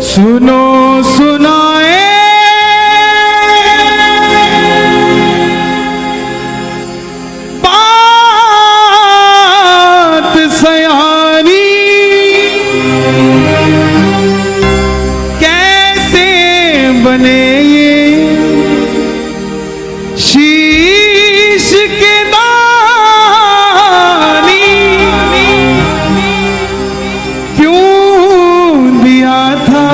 सुनो सुनाए बात सयानी, कैसे बने ये शीश के दानी, क्यों दिया था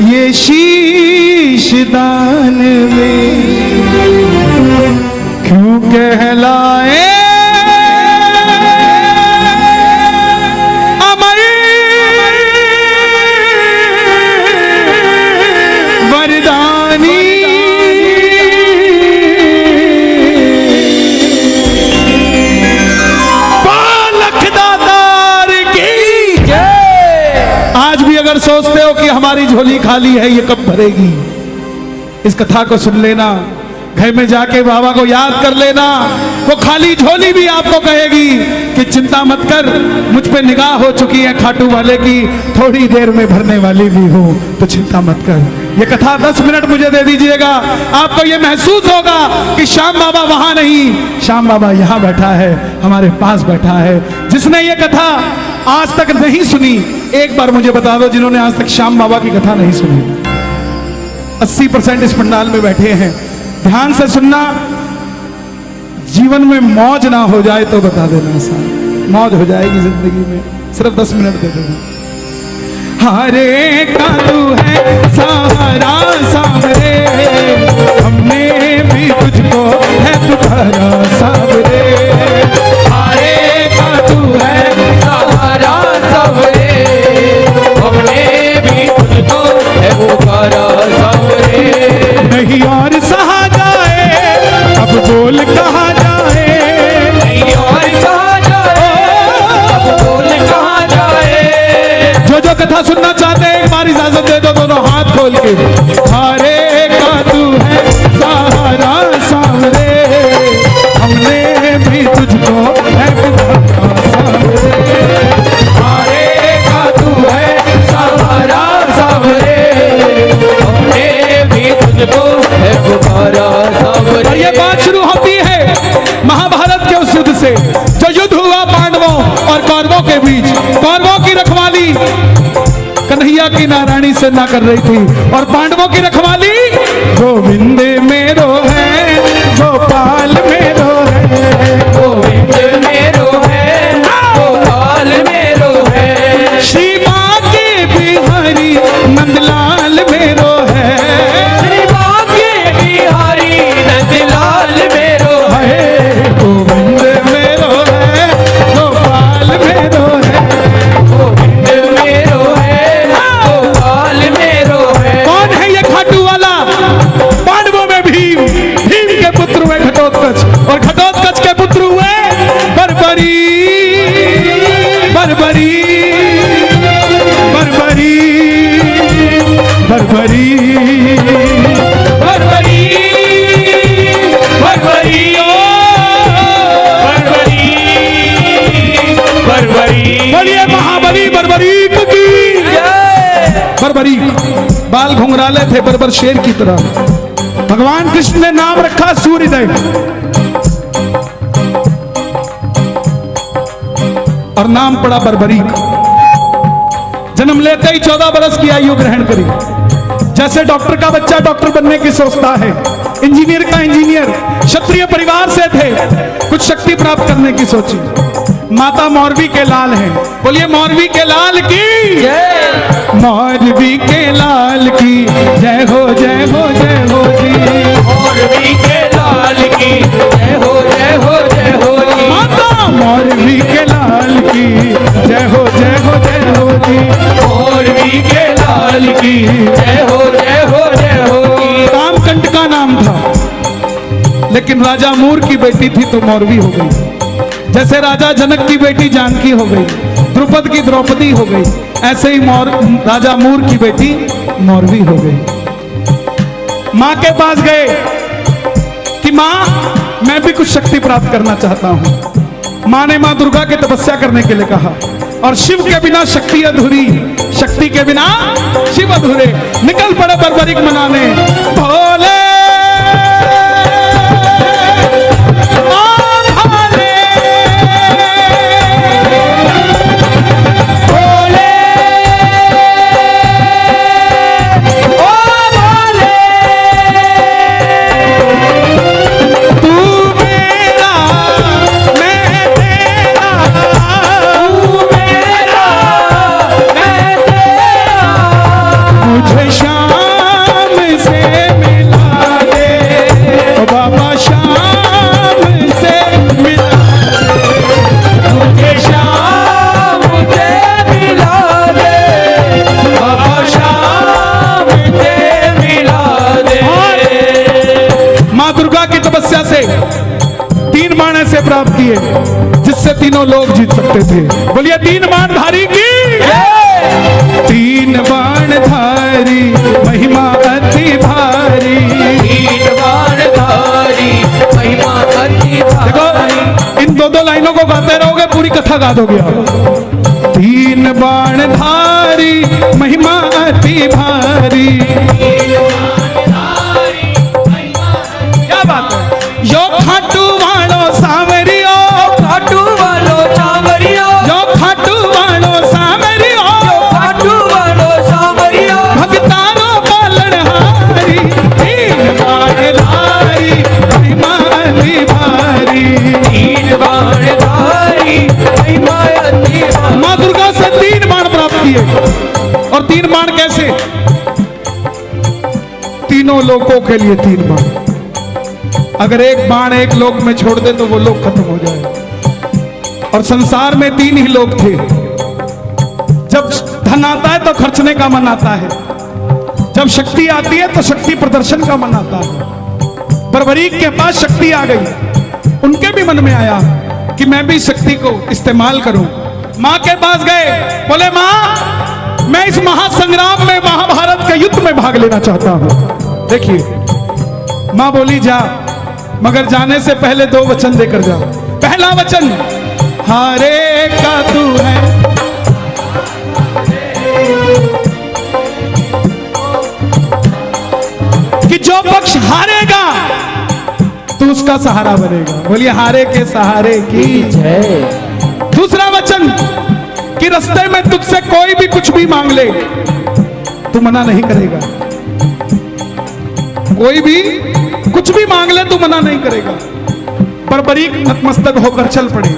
ये शीश दान में, क्यों कहलाए अमर वरदानी। आज भी अगर सोचते हो कि हमारी झोली खाली है, ये कब भरेगी, इस कथा को सुन लेना, घर में जाके बाबा को याद कर लेना। वो खाली झोली भी आपको कहेगी कि चिंता मत कर, मुझ पे निगाह हो चुकी है खाटू वाले की, थोड़ी देर में भरने वाली भी हूं, तो चिंता मत कर। ये कथा 10 मिनट मुझे दे दीजिएगा, आपको ये महसूस होगा कि श्याम बाबा वहां नहीं, श्याम बाबा यहां बैठा है, हमारे पास बैठा है। जिसने ये कथा आज तक नहीं सुनी, एक बार मुझे बता दो जिन्होंने आज तक श्याम बाबा की कथा नहीं सुनी। 80% इस पंडाल में बैठे हैं, ध्यान से सुनना। जीवन में मौज ना हो जाए तो बता देना, साहब मौज हो जाएगी जिंदगी में, सिर्फ 10 मिनट दे देना। हरे का तू है सहारा सावरे, हमने भी तुझको है तुम्हारा सावरे। हरे का तू है सहारा सावरे, हमने भी तुझको है पुकारा सावरे। नहीं और सहा जाए, अब बोल कहा जाए, नहीं और कहा जाए, अब बोल कहा जाए। जो जो कथा सुनना चाहते हैं एक बार इजाजत दे दो, दोनों हाथ खोल के। हरे का तू है सहारा सावरे, हमने भी तुझको है पुकारा सावरे। हरे का तू है सहारा सावरे, हमने भी तुझको है पुकारा सावरे। और ये बात शुरू होती है महाभारत के उस युद्ध से, जो युद्ध हुआ पांडवों और कौरवों के बीच। कौरवों की रखवाली कन्हैया की नारायणी से ना कर रही थी, और पांडवों की रखवाली गोविंद मेरो है, गोपाल मेरो है, गोविंद मेरो है, गोपाल मेरो है। श्री माँ के बिहारी नंदलाल मेरो है, श्री बाके बिहारी नंदलाल मेरो है। गोविंद मेरो है, गोपाल मेरो है। गोविंद मेरो है, गोपाल मेरो है। कौन है ये खाटू वाला? पांडवों में भीम, भीम के पुत्र हुए घटोत्कच, और घटोत्कच के पुत्र हुए बर्बरी, बर्बरी, बर्बरी, बर्बरी, बर्बरी, बर्बरी, ओ बर्बरी, बर्बरी। बोलिए महाबली बर्बरीक की जय। बर्बरीक बाल घुंघराले थे बर्बर शेर की तरह। भगवान कृष्ण ने नाम रखा सूर्यदेव, और नाम पड़ा बर्बरीक। जन्म लेते ही 14 बरस की आयु ग्रहण करी। जैसे डॉक्टर का बच्चा डॉक्टर बनने की सोचता है, इंजीनियर का इंजीनियर, क्षत्रिय परिवार से थे, कुछ शक्ति प्राप्त करने की सोची। माता मौरवी के लाल हैं, बोलिए मौरवी के लाल की जय। मौरवी के लाल की जय हो, जय हो, जय हो जी। मौरवी के लाल की जय हो, जय हो, जय हो जी। माता मौरवी के लाल की जय हो, जय हो, जय हो जी। मौरवी के लाल की जय हो, जय हो, जय हो जी। कामकंट का नाम था, लेकिन राजा मूर की बेटी थी तो मौरवी हो गई। जैसे राजा जनक की बेटी जानकी हो गई, द्रुपद की द्रौपदी हो गई, ऐसे ही राजा मूर की बेटी मौरवी हो गई। मां के पास गए कि मां मैं भी कुछ शक्ति प्राप्त करना चाहता हूं। मां ने मां दुर्गा की तपस्या करने के लिए कहा, और शिव के बिना शक्ति अधूरी, के बिना शिव अधूरे। निकल पड़े बर्बरीक मनाने भोले से 3 बाण ऐसे प्राप्त किए जिससे तीनों लोग जीत सकते थे। बोलिए 3 बाण धारी की 3 बाण धारी महिमा अति भारी। 3 बाण धारी महिमा अति भारी। देखो इन 2-2 लाइनों को गाते रहोगे पूरी कथा गा दोगे आप। 3 बाण धारी महिमा अति भारी। क्या बात है। यो खाटू वालो सावरियो, खाटू वालो सावरियो, यो खाटू वालो सावरियो, खाटू वालो सावरियो, भगतारो पालनहारी। 3 बाण धारी महिमा अति भारी। 3 बाण धारी महिमा अति भारी। माँ दुर्गा से 3 बाण प्राप्त किए। और 3 बाण कैसे? तीनों लोगों के लिए 3 बाण। अगर एक बाण एक लोक में छोड़ दे तो वो लोग खत्म हो जाए। और संसार में 3 ही लोग थे। जब धन आता है तो खर्चने का मन आता है, जब शक्ति आती है तो शक्ति प्रदर्शन का मन आता है। बर्बरीक के पास शक्ति आ गई, उनके भी मन में आया कि मैं भी शक्ति को इस्तेमाल करूं। मां के पास गए, बोले मां मैं इस महासंग्राम में, महाभारत के युद्ध में भाग लेना चाहता हूं। देखिए मां बोली जा, मगर जाने से पहले 2 वचन देकर जाओ। पहला वचन हारे का तू है, कि जो पक्ष हारेगा तू उसका सहारा बनेगा। बोलिए हारे के सहारे की जय। दूसरा वचन कि रास्ते में तुझसे कोई भी कुछ भी मांग ले तू मना नहीं करेगा। कोई भी कुछ भी मांग ले तू मना नहीं करेगा। बर्बरीक नतमस्तक होकर चल पड़े।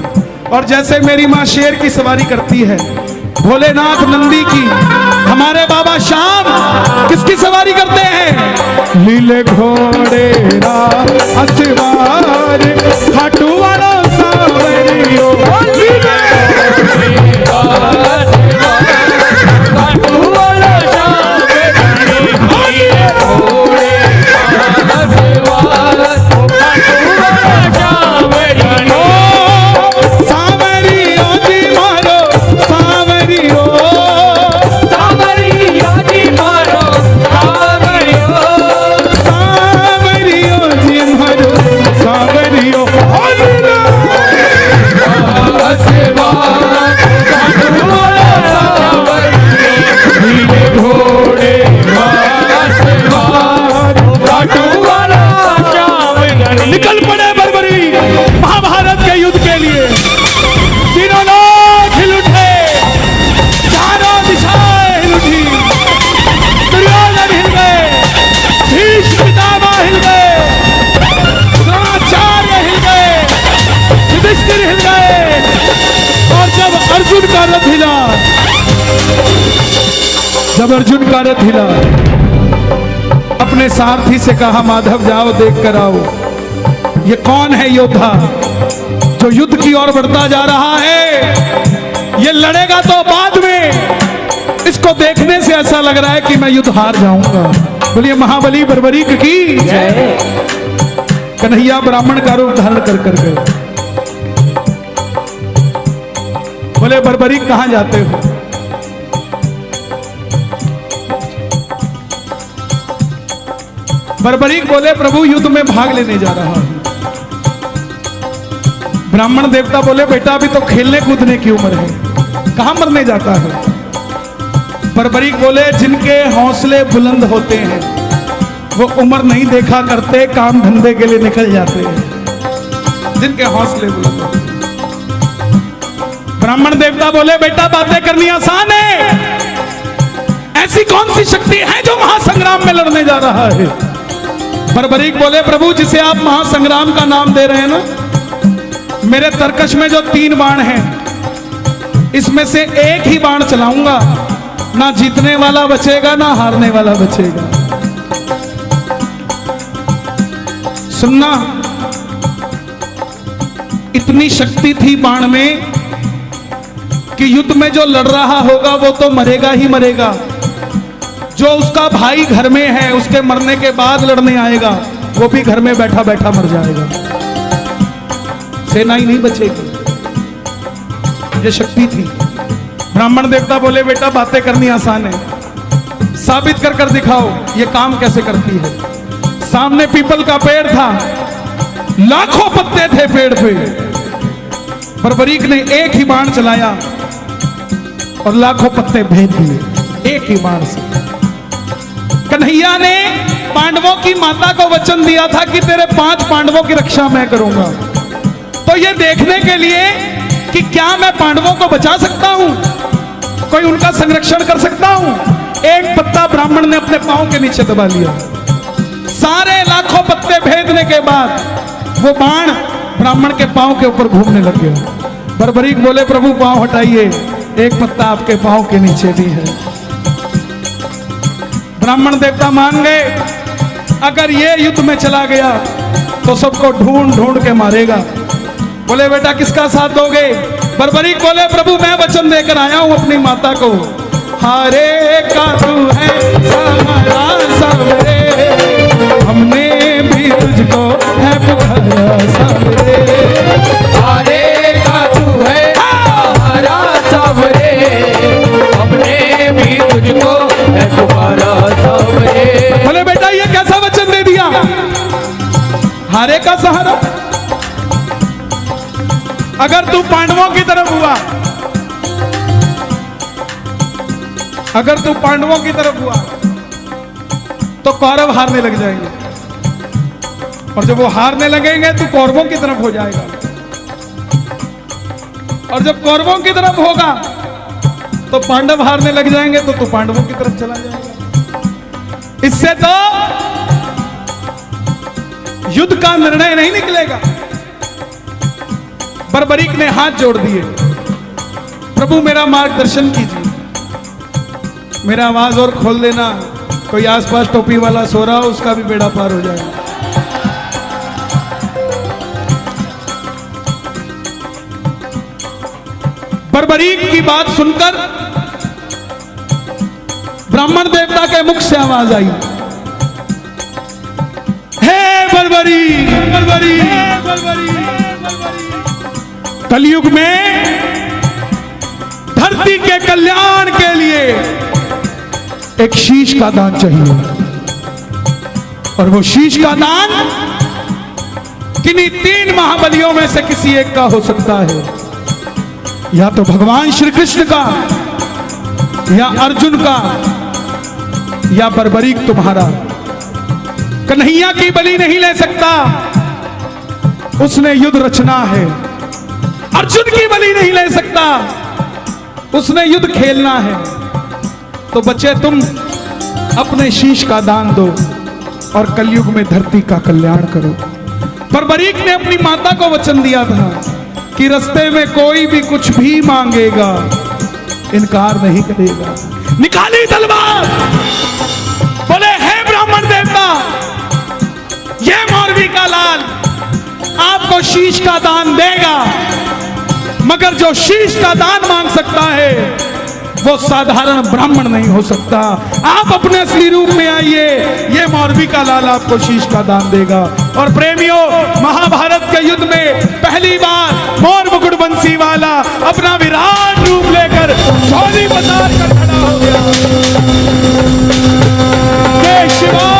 और जैसे मेरी मां शेर की सवारी करती है, भोलेनाथ नंदी की, हमारे बाबा श्याम किसकी सवारी करते हैं? लीले घोड़े असवार खाटू वाला सावरियो। निकल पड़े बर्बरी महाभारत के युद्ध के लिए। तीनों लोग हिल उठे, चारों दिशाएं हिल उठी। दुर्योधन हिल गए, भीष्म पितामह हिल गए, द्रोणाचार्य हिल गए, युधिष्ठिर हिल गए। और जब अर्जुन का रथ हिला, अपने सारथी से कहा माधव जाओ देख कर आओ, ये कौन है योद्धा जो युद्ध की ओर बढ़ता जा रहा है। ये लड़ेगा तो बाद में, इसको देखने से ऐसा लग रहा है कि मैं युद्ध हार जाऊंगा। बोलिए महाबली बर्बरीक की जय। कन्हैया ब्राह्मण का रूप धारण कर कर गए। बोले बर्बरीक कहां जाते हो? बर्बरीक बोले प्रभु युद्ध में भाग लेने जा रहा हूं। ब्राह्मण देवता बोले बेटा अभी तो खेलने कूदने की उम्र है, कहां मरने जाता है। बर्बरीक बोले जिनके हौसले बुलंद होते हैं वो उम्र नहीं देखा करते, काम धंधे के लिए निकल जाते हैं। जिनके हौसले बुलंद होते हैं। ब्राह्मण देवता बोले बेटा बातें करनी आसान है, ऐसी कौन सी शक्ति है जो महासंग्राम में लड़ने जा रहा है? बर्बरीक बोले प्रभु जिसे आप महासंग्राम का नाम दे रहे हैं ना, मेरे तरकश में जो 3 बाण हैं इसमें से एक ही बाण चलाऊंगा, ना जीतने वाला बचेगा ना हारने वाला बचेगा। सुनना, इतनी शक्ति थी बाण में कि युद्ध में जो लड़ रहा होगा वो तो मरेगा ही मरेगा, जो उसका भाई घर में है उसके मरने के बाद लड़ने आएगा वो भी घर में बैठा बैठा मर जाएगा, सेना ही नहीं बचेगी। ये शक्ति थी। ब्राह्मण देवता बोले बेटा बातें करनी आसान है, साबित कर कर दिखाओ ये काम कैसे करती है। सामने पीपल का पेड़ था, लाखों पत्ते थे पेड़ पे। बर्बरीक ने एक ही बाण चलाया और लाखों पत्ते भेद दिए एक ही बाण से। कन्हैया ने पांडवों की माता को वचन दिया था कि तेरे 5 पांडवों की रक्षा मैं करूंगा। तो ये देखने के लिए कि क्या मैं पांडवों को बचा सकता हूं, कोई उनका संरक्षण कर सकता हूं, एक पत्ता ब्राह्मण ने अपने पांव के नीचे दबा लिया। सारे लाखों पत्ते भेदने के बाद वो बाण ब्राह्मण के पांव के ऊपर घूमने लग गया। बर्बरीक बोले प्रभु पांव हटाइए, एक पत्ता आपके पांव के नीचे भी है। ब्राह्मण देवता मान गए, अगर ये युद्ध में चला गया तो सबको ढूंढ ढूंढ के मारेगा। बोले बेटा किसका साथ दोगे? बर्बरीक बोले प्रभु मैं वचन देकर आया हूं अपनी माता को, हारे का तू है सहारा सबरे, हमने भी तुझको है पुकारा सबरे। हारे का तू है सहारा सबरे, हमने भी तुझको है पुकारा सबरे। बोले बेटा ये कैसा वचन दे दिया, हारे का सहारा? अगर तू पांडवों की तरफ हुआ, अगर तू पांडवों की तरफ हुआ तो कौरव हारने लग जाएंगे, और जब वो हारने लगेंगे तो कौरवों की तरफ हो जाएगा, और जब कौरवों की तरफ होगा तो पांडव हारने लग जाएंगे तो तू पांडवों की तरफ चला जाएगा। इससे तो युद्ध का निर्णय नहीं निकलेगा। बर्बरीक ने हाथ जोड़ दिए, प्रभु मेरा मार्गदर्शन कीजिए, मेरा आवाज और खोल देना, कोई आसपास टोपी वाला सो रहा हो उसका भी बेड़ा पार हो जाएगा। बर्बरीक की बात सुनकर ब्राह्मण देवता के मुख से आवाज आई, हे बर्बरीक, बर्बरीक, बर्बरीक, कलयुग में धरती के कल्याण के लिए एक शीश का दान चाहिए, और वो शीश का दान किन्हीं 3 महाबलियों में से किसी एक का हो सकता है, या तो भगवान श्री कृष्ण का, या अर्जुन का, या बर्बरीक तुम्हारा। कन्हैया की बलि नहीं ले सकता, उसने युद्ध रचना है। अर्जुन की बलि नहीं ले सकता, उसने युद्ध खेलना है। तो बच्चे तुम अपने शीश का दान दो और कलयुग में धरती का कल्याण करो। बर्बरीक ने अपनी माता को वचन दिया था कि रास्ते में कोई भी कुछ भी मांगेगा इनकार नहीं करेगा। निकाली तलवार, बोले हे ब्राह्मण देवता, ये मौरवी का लाल आपको शीश का दान देगा, मगर जो शीश का दान मांग सकता है वो साधारण ब्राह्मण नहीं हो सकता। आप अपने असली रूप में आइए, ये मौरवी का लाल आपको शीश का दान देगा। और प्रेमियों, महाभारत के युद्ध में पहली बार मोर मुकुट बंसी वाला अपना विराट रूप लेकर झोली पसार कर खड़ा हो गया। जय शिवा।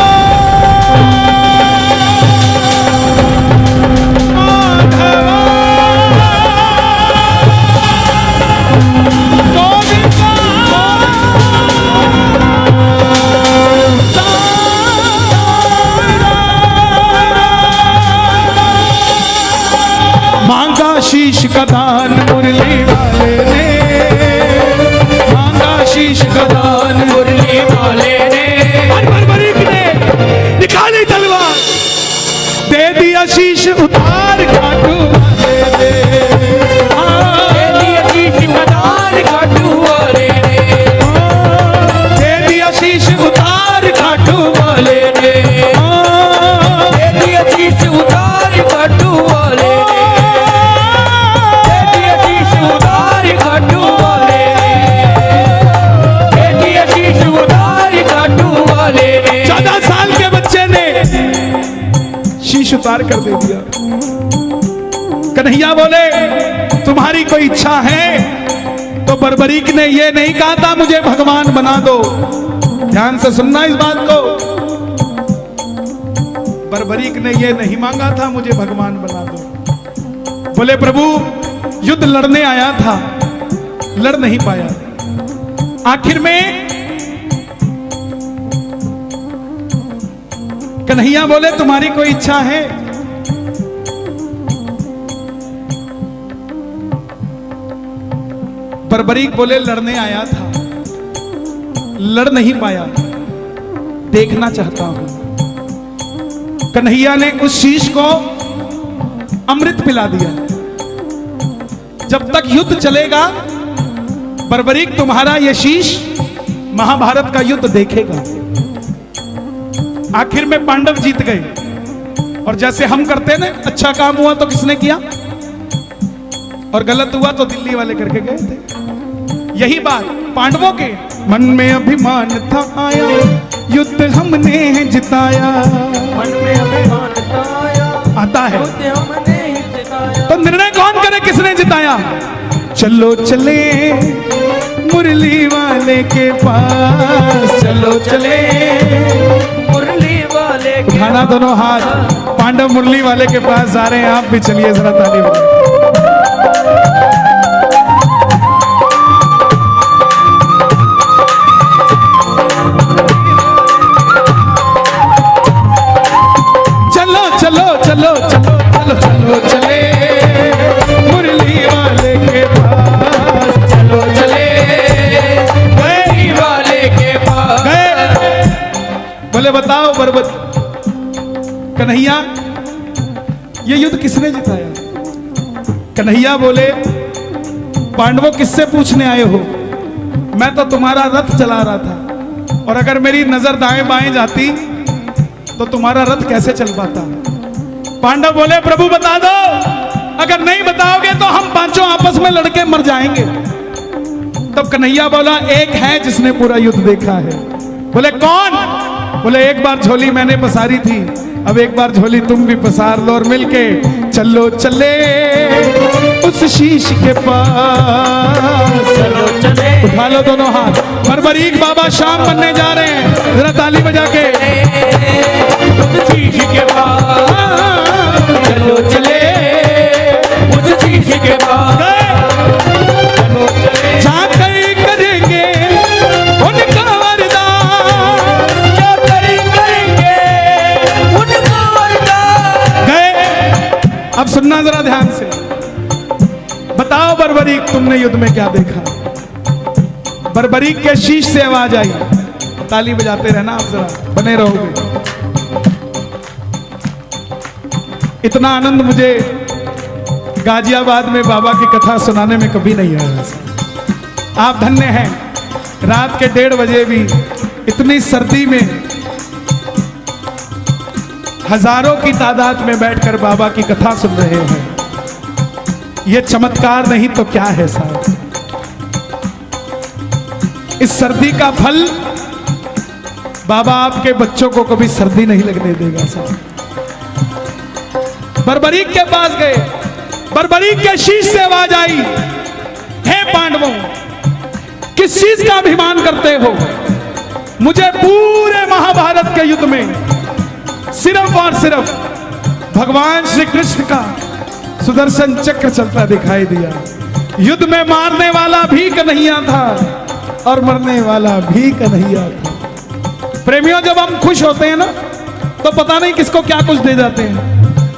शीश का दान मुरली वाले ने बर्बरीक ने निकाली तलवार, दे दिया शीश उतार खाटू वाले ने। दे दिया शीश कदार खाटू वाले ने, दे दिया शीश उतार खाटू वाले ने। दे दिया शीश उतार खाटू वाले ने, दे दिया शीश उतार खाटू वाले ने, दे दिया शीश उतार खाटू वाले ने। 14 साल के बच्चे ने शीश उतार कर दे दिया। कन्हैया बोले तुम्हारी कोई इच्छा है? तो बर्बरीक ने ये नहीं कहा था मुझे भगवान बना दो। ध्यान से सुनना इस बात को, बर्बरीक ने ये नहीं मांगा था मुझे भगवान बना दो। बोले प्रभु युद्ध लड़ने आया था, लड़ नहीं पाया, आखिर में कन्हैया बोले तुम्हारी कोई इच्छा है? बर्बरीक बोले लड़ने आया था, लड़ नहीं पाया, देखना चाहता हूं। कन्हैया ने उस शीश को अमृत पिला दिया। जब तक युद्ध चलेगा बर्बरीक तुम्हारा यह शीश महाभारत का युद्ध देखेगा। आखिर में पांडव जीत गए। और जैसे हम करते ना, अच्छा काम हुआ तो किसने किया और गलत हुआ तो दिल्ली वाले करके गए थे। यही बात पांडवों के मन में अभिमान था आया, युद्ध हमने जिताया। मन में अभिमान आया, आता है युद्ध हमने जिताया। तो निर्णय कौन करे किसने जिताया? चलो चले मुरली वाले के पास, चलो चले मुरली वाले के उठाना दोनों हाथ। पांडव मुरली वाले के पास जा रहे हैं, आप भी चलिए जरा ताली बजाइए। चलो चलो चलो चलो चलो चलो चले मुरली वाले के पास, चलो चले मुरली वाले के पास। गए। बोले बताओ बर्बत कन्हैया ये युद्ध किसने जिताया? कन्हैया बोले पांडवों किससे पूछने आए हो? मैं तो तुम्हारा रथ चला रहा था, और अगर मेरी नजर दाएं बाएं जाती तो तुम्हारा रथ कैसे चल पाता? पांडव बोले प्रभु बता दो, अगर नहीं बताओगे तो हम पांचों आपस में लड़के मर जाएंगे। तब कन्हैया बोला एक है जिसने पूरा युद्ध देखा है। बोले कौन? बोले एक बार झोली मैंने पसारी थी, अब एक बार झोली तुम भी पसार लो और मिलके चलो चले उस शीश के पास। चलो चले उठा लो दोनों हाथ। बर्बरीक बाबा शाम बनने जा रहे हैं, जरा ताली बजा के। उस शीश के पास, चलो चले उस शीश के पास। चलो चले जाकर करेंगे उनका वरदान, क्या करेंगे उनका वरदान। गए। अब सुनना जरा ध्यान से, बताओ बर्बरीक तुमने युद्ध में क्या देखा? बर्बरीक के शीश से आवाज आई। ताली बजाते रहना आप, जरा बने रहोगे। इतना आनंद मुझे गाजियाबाद में बाबा की कथा सुनाने में कभी नहीं आया। आप धन्य हैं, रात के 1:30 बजे भी इतनी सर्दी में हजारों की तादाद में बैठकर बाबा की कथा सुन रहे हैं। यह चमत्कार नहीं तो क्या है साहब? इस सर्दी का फल बाबा आपके बच्चों को कभी सर्दी नहीं लगने देगा साहब। बर्बरीक के पास गए, बर्बरीक के शीश से आवाज आई, हे पांडवों किस चीज का अभिमान करते हो? मुझे पूरे महाभारत के युद्ध में सिर्फ और सिर्फ भगवान श्री कृष्ण का सुदर्शन चक्र चलता दिखाई दिया। युद्ध में मारने वाला भी कन्हैया था और मरने वाला भी कन्हैया था। प्रेमियों जब हम खुश होते हैं ना तो पता नहीं किसको क्या कुछ दे जाते हैं।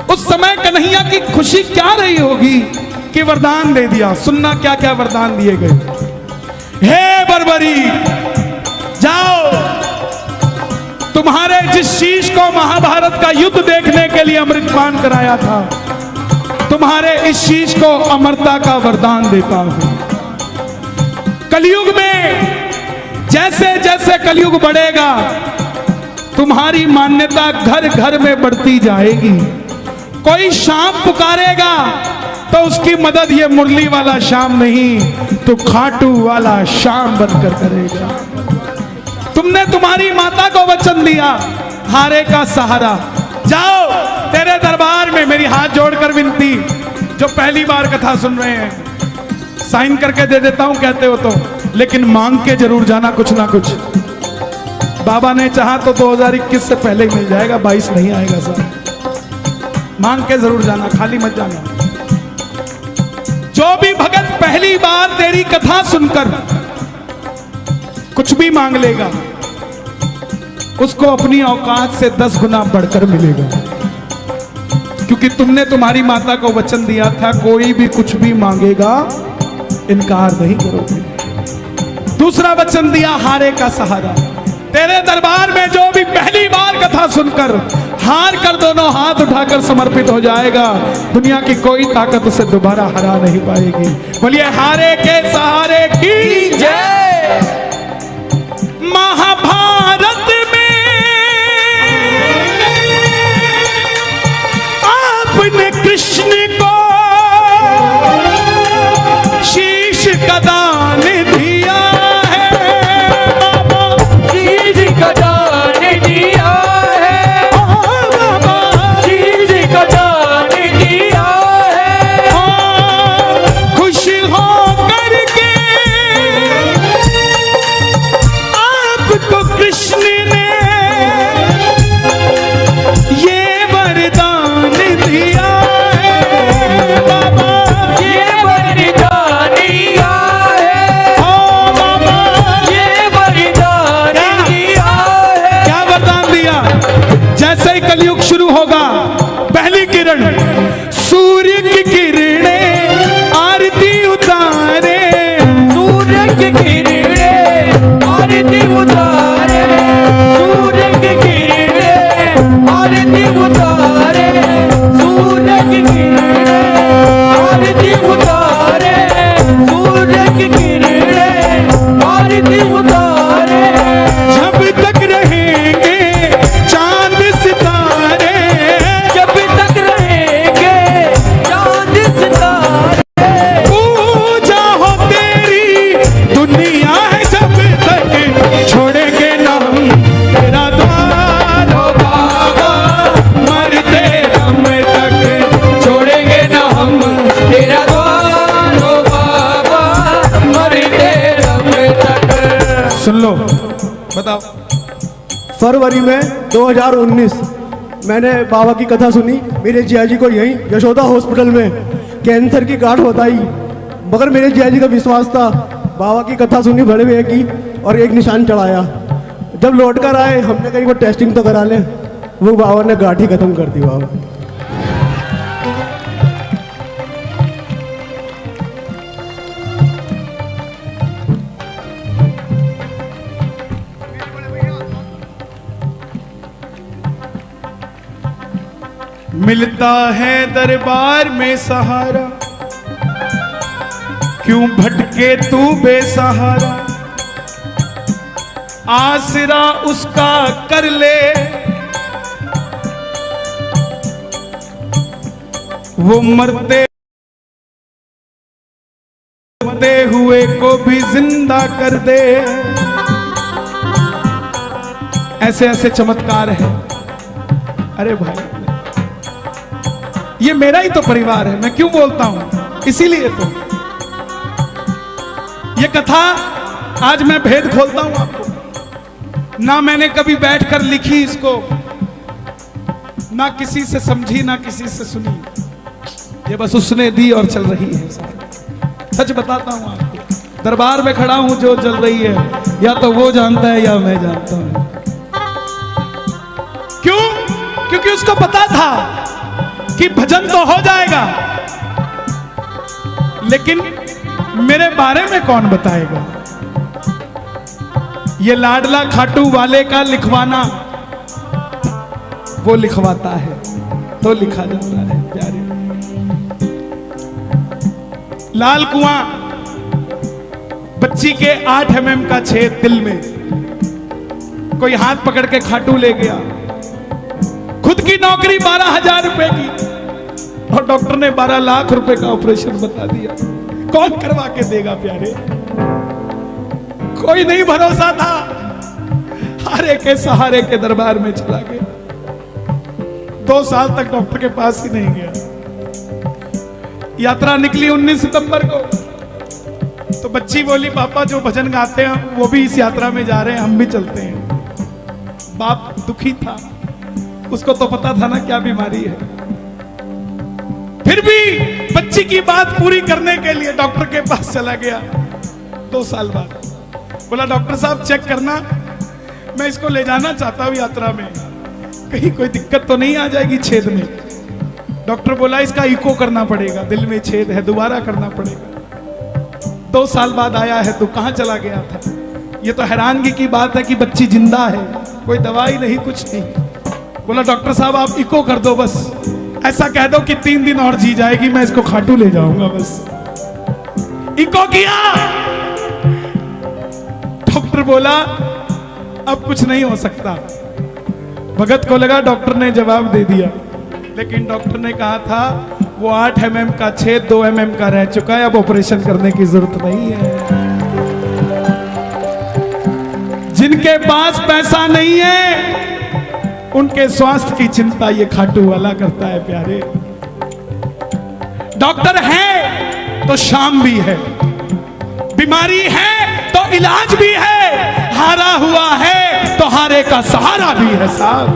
उस समय कन्हैया की खुशी क्या रही होगी कि वरदान दे दिया। सुनना क्या क्या वरदान दिए गए। हे बर्बरी, जाओ तुम्हारे जिस शीश को महाभारत का युद्ध देखने के लिए अमृतपान कराया था, तुम्हारे इस शीश को अमरता का वरदान देता हूं। कलयुग में जैसे जैसे कलयुग बढ़ेगा, तुम्हारी मान्यता घर घर में बढ़ती जाएगी। कोई शाम पुकारेगा तो उसकी मदद ये मुरली वाला शाम नहीं, तो खाटू वाला शाम बनकर करेगा। तुमने तुम्हारी माता को वचन दिया, हारे का सहारा। जाओ, तेरे दरबार में मेरी हाथ जोड़कर विनती, जो पहली बार कथा सुन रहे हैं, साइन करके दे देता हूं कहते हो तो, लेकिन मांग के जरूर जाना कुछ ना कुछ। बाबा ने चाहा तो 2021 से पहले ही मिल जाएगा, 22 नहीं आएगा सर। मांग के जरूर जाना, खाली मत जाना। जो भी भगत पहली बार तेरी कथा सुनकर कुछ भी मांग लेगा, उसको अपनी औकात से 10 गुना बढ़कर मिलेगा, क्योंकि तुमने तुम्हारी माता को वचन दिया था, कोई भी कुछ भी मांगेगा इनकार नहीं करोगे। दूसरा वचन दिया, हारे का सहारा। तेरे दरबार में जो भी पहली बार कथा सुनकर हार कर दोनों हाथ उठाकर समर्पित हो जाएगा, दुनिया की कोई ताकत उसे दोबारा हरा नहीं पाएगी। बोलिए हारे के सहारे की जय। महाभारत में आपने कृष्ण को शीश का दान दिया है, शीश का दान दिया है, शीश का दान दिया है। खुश हो करके आपको कृष्ण ने ये वरदान दिया है। बाबा ये वरदान दिया है, ओ बाबा ये वरदान दिया है। क्या वरदान दिया? जैसे ही कलयुग शुरू होगा, पहली किरण सूर्य की किरणें आरती उतारे, सूर्य की किरणें आरती उतारे, सूर्य की किरणें आरती उतारे, सूर्य की किरणें आरती उतारे, सूर्य की किरणें आरती उतारे। जब तक रहेंगे चांद सितारे, जब तक रहेंगे चांद सितारे, पूजा हो तेरी दुनिया है, जब तक छोड़ेंगे ना हम तेरा द्वार। ओ बाबा मरते दम तक छोड़ेंगे ना हम तेरा द्वार। ओ बाबा मरते दम तक। सुन लो, बताओ। फरवरी में 2019 मैंने बाबा की कथा सुनी। मेरे जिया जी को यहीं यशोदा हॉस्पिटल में कैंसर की गांठ बताई, मगर मेरे जिया जी का विश्वास था। बाबा की कथा सुनी बड़े भैया की और एक निशान चढ़ाया। जब लौट कर आए, हमने कहीं वो टेस्टिंग तो करा लें, वो बाबा ने गांठ ही खत्म कर दी। बाबा मिलता है दरबार में सहारा, क्यों भटके तू बेसहारा। आसरा उसका कर ले, वो मरते हुए को भी जिंदा कर दे। ऐसे ऐसे चमत्कार है। अरे भाई, ये मेरा ही तो परिवार है, मैं क्यों बोलता हूं, इसीलिए तो ये कथा आज मैं भेद खोलता हूं आपको। ना मैंने कभी बैठकर लिखी इसको, ना किसी से समझी, ना किसी से सुनी। ये बस उसने दी और चल रही है। सच बताता हूं आपको, दरबार में खड़ा हूं, जो चल रही है या तो वो जानता है या मैं जानता हूं। क्यों? क्योंकि उसको पता था कि भजन तो हो जाएगा, लेकिन मेरे बारे में कौन बताएगा। ये लाडला खाटू वाले का लिखवाना वो लिखवाता है तो लिखा जाता है प्यारे। लाल कुआं, बच्ची के 8 mm का छेद दिल में, कोई हाथ पकड़ के खाटू ले गया। खुद की नौकरी 12,000 रुपए की और डॉक्टर ने 12 लाख रुपए का ऑपरेशन बता दिया। कौन करवा के देगा प्यारे? कोई नहीं भरोसा था, हारे के सहारे के दरबार में चला गया। 2 साल तक डॉक्टर के पास ही नहीं गया। यात्रा निकली 19 सितंबर को, तो बच्ची बोली पापा जो भजन गाते हैं वो भी इस यात्रा में जा रहे हैं, हम भी चलते हैं। बाप दुखी था, उसको तो पता था ना क्या बीमारी है। फिर भी बच्ची की बात पूरी करने के लिए डॉक्टर के पास चला गया 2 साल बाद। बोला डॉक्टर साहब चेक करना, मैं इसको ले जाना चाहता हूं यात्रा में, कहीं कोई दिक्कत तो नहीं आ जाएगी छेद में। डॉक्टर बोला इसका इको करना पड़ेगा, दिल में छेद है, दोबारा करना पड़ेगा। 2 साल बाद आया है तो कहां चला गया था? ये तो हैरानगी की बात है कि बच्ची जिंदा है, कोई दवाई नहीं, कुछ नहीं। बोला डॉक्टर साहब आप इको कर दो, बस ऐसा कह दो कि 3 दिन और जी जाएगी, मैं इसको खाटू ले जाऊंगा। बस इको किया। डॉक्टर बोला अब कुछ नहीं हो सकता। भगत को लगा डॉक्टर ने जवाब दे दिया, लेकिन डॉक्टर ने कहा था वो 8 mm का छेद 2 mm का रह चुका है, अब ऑपरेशन करने की जरूरत नहीं है। जिनके पास पैसा नहीं है उनके स्वास्थ्य की चिंता ये खाटू वाला करता है प्यारे। डॉक्टर है तो शाम भी है, बीमारी है तो इलाज भी है, हारा हुआ है तो हारे का सहारा भी है साहब।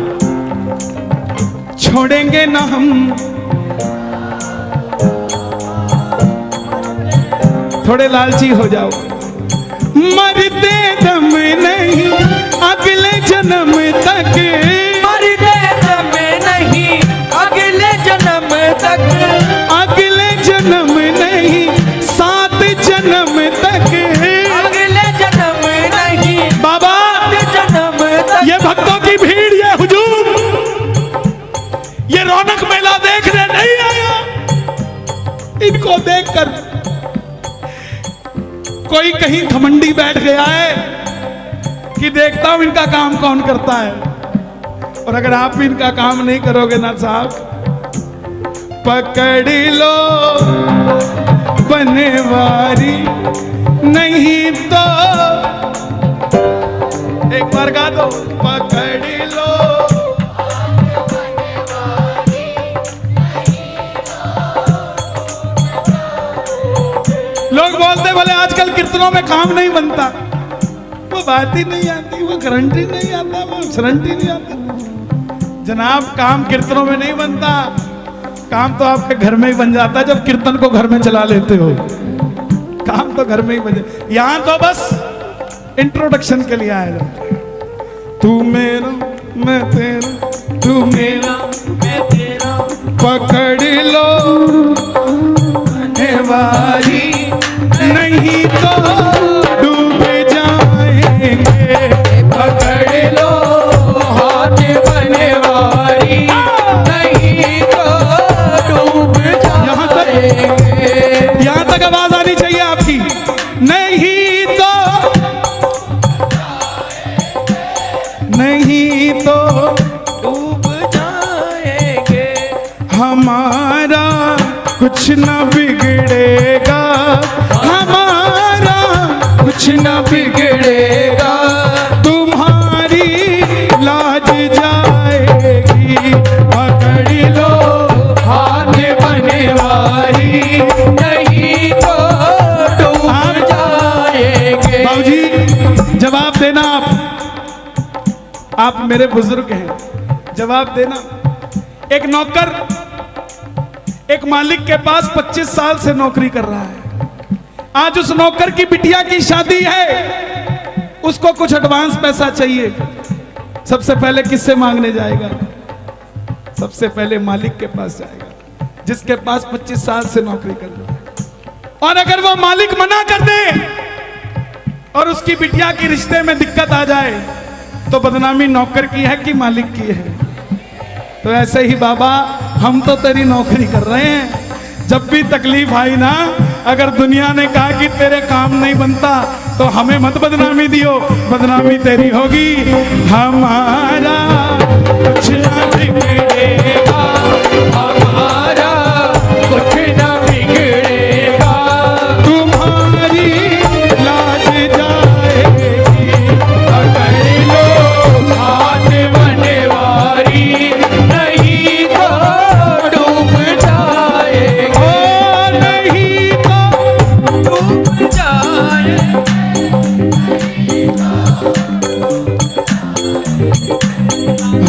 छोड़ेंगे ना हम, थोड़े लालची हो जाओ। मरते दम नहीं अगले जन्म तक, मरते दम नहीं अगले जन्म तक, अगले जन्म नहीं 7 जन्म तक, अगले जन्म नहीं बाबा 7 जन्म तक। ये भक्तों की भीड़, ये हुजूम, ये रौनक मेला देखने नहीं आया। इनको देखकर कोई कहीं घमंडी बैठ गया है कि देखता हूं इनका काम कौन करता है। और अगर आप भी इनका काम नहीं करोगे ना साहब, पकड़ लो बनवारी, नहीं तो एक बार गा दो, पकड़ लो। लोग बोलते बोले आजकल कीर्तनों में काम नहीं बनता, वो बात ही नहीं आती, वो गारंटी नहीं आता, वो गारंटी नहीं आती। जनाब काम कीर्तनों में नहीं बनता, काम तो आपके घर में ही बन जाता है जब कीर्तन को घर में चला लेते हो। काम तो घर में ही बन जाता, यहां तो बस इंट्रोडक्शन के लिए आया जाता है। तू मेरा मैं तेरा, तू मेरा मैं तेरा, पकड़ लो बनवारी, नहीं तो डूब जाएंगे। पकड़ लो हाथ बनवारी, नहीं तो डूब जाएंगे। यहां तक आवाज आनी चाहिए आपकी, नहीं तो, नहीं तो डूब जाएंगे। हमारा कुछ न बिगड़ेगा, हमारा कुछ न बिगड़ेगा, तुम्हारी लाज जाएगी। पकड़ लो हाथ बनवारी, नहीं तो डूब जाएंगे। बाबूजी जवाब देना, आप मेरे बुजुर्ग हैं, जवाब देना। एक नौकर एक मालिक के पास 25 साल से नौकरी कर रहा है। आज उस नौकर की बिटिया की शादी है, उसको कुछ एडवांस पैसा चाहिए। सबसे पहले किससे मांगने जाएगा? सबसे पहले मालिक के पास जाएगा, जिसके पास 25 साल से नौकरी कर रहा है। और अगर वो मालिक मना कर दे और उसकी बिटिया की रिश्ते में दिक्कत आ जाए तो बदनामी नौकर की है कि मालिक की है। तो ऐसे ही बाबा हम तो तेरी नौकरी कर रहे हैं, जब भी तकलीफ आई ना, अगर दुनिया ने कहा कि तेरे काम नहीं बनता तो हमें मत बदनामी दियो, बदनामी तेरी होगी। हमारा कुछ ना बिगड़ेगा, हमारा कुछ न बिगड़ेगा, तुम्हारी लाज जाएगी अगर लो हाथ बनवारी, नहीं तो डूब जाएगा, ओ नहीं तो डूब जाए।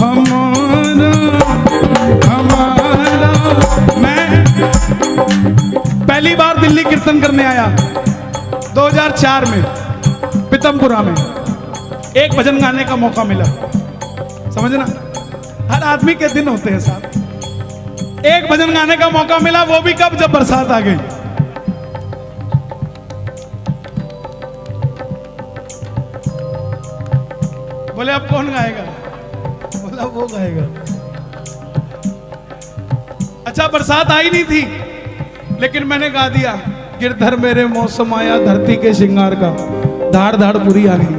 हमारा हमारा। मैं पहली बार दिल्ली कीर्तन करने आया 2004 में पीतमपुरा में, एक भजन गाने का मौका मिला। समझना, हर आदमी के दिन होते हैं साहब। एक भजन गाने का मौका मिला, वो भी कब, जब बरसात आ गई। बोले अब कौन गाएगा, बोला वो गाएगा। अच्छा बरसात आई नहीं थी, लेकिन मैंने गा दिया, गिरधर मेरे मौसम आया धरती के श्रृंगार का, धाड़ धाड़ पूरी आ गई।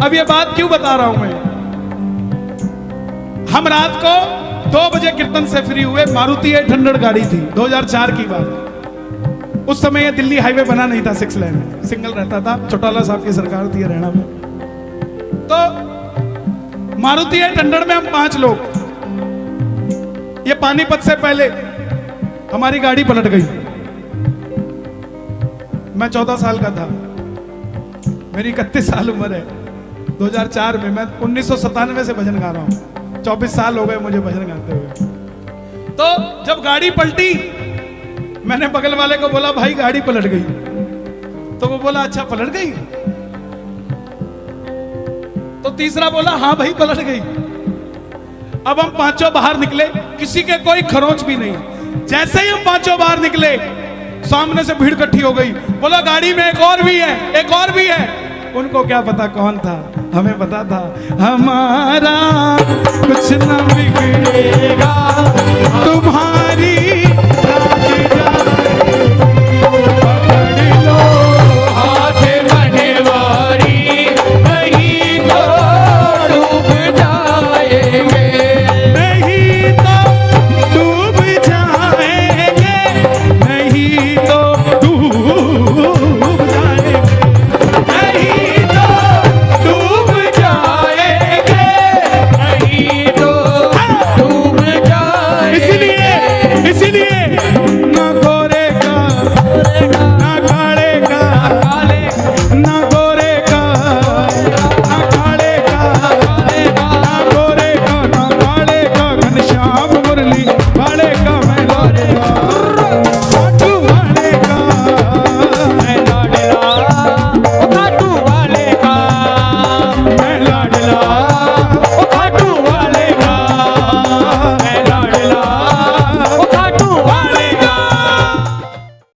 अब ये बात क्यों बता रहा हूं मैं, हम रात को 2 बजे कीर्तन से फ्री हुए, मारुति 800 गाड़ी थी, 2004 की बात। उस समय ये दिल्ली हाईवे बना नहीं था, 6 लेन सिंगल रहता था, चौटाला साहब की सरकार थी हरियाणा में। तो मारुति 800 में हम 5 लोग, ये पानीपत से पहले हमारी गाड़ी पलट गई। मैं 14 साल का था, मेरी 31 साल उम्र है। 2004 में, मैं 1997 से भजन गा रहा हूं, 24 साल हो गए मुझे भजन गाते हुए। तो जब गाड़ी पलटी, मैंने बगल वाले को बोला भाई गाड़ी पलट गई, तो वो बोला अच्छा पलट गई। तो तीसरा बोला हाँ भाई पलट गई। अब हम 5 बाहर निकले, किसी के कोई खरोंच भी नहीं। जैसे ही हम 5 बाहर निकले, सामने से भीड़ इकट्ठी हो गई। बोला गाड़ी में एक और भी है, एक और भी है। उनको क्या पता कौन था, हमें पता था। हमारा कुछ न बिगड़ेगा, तुम्हारी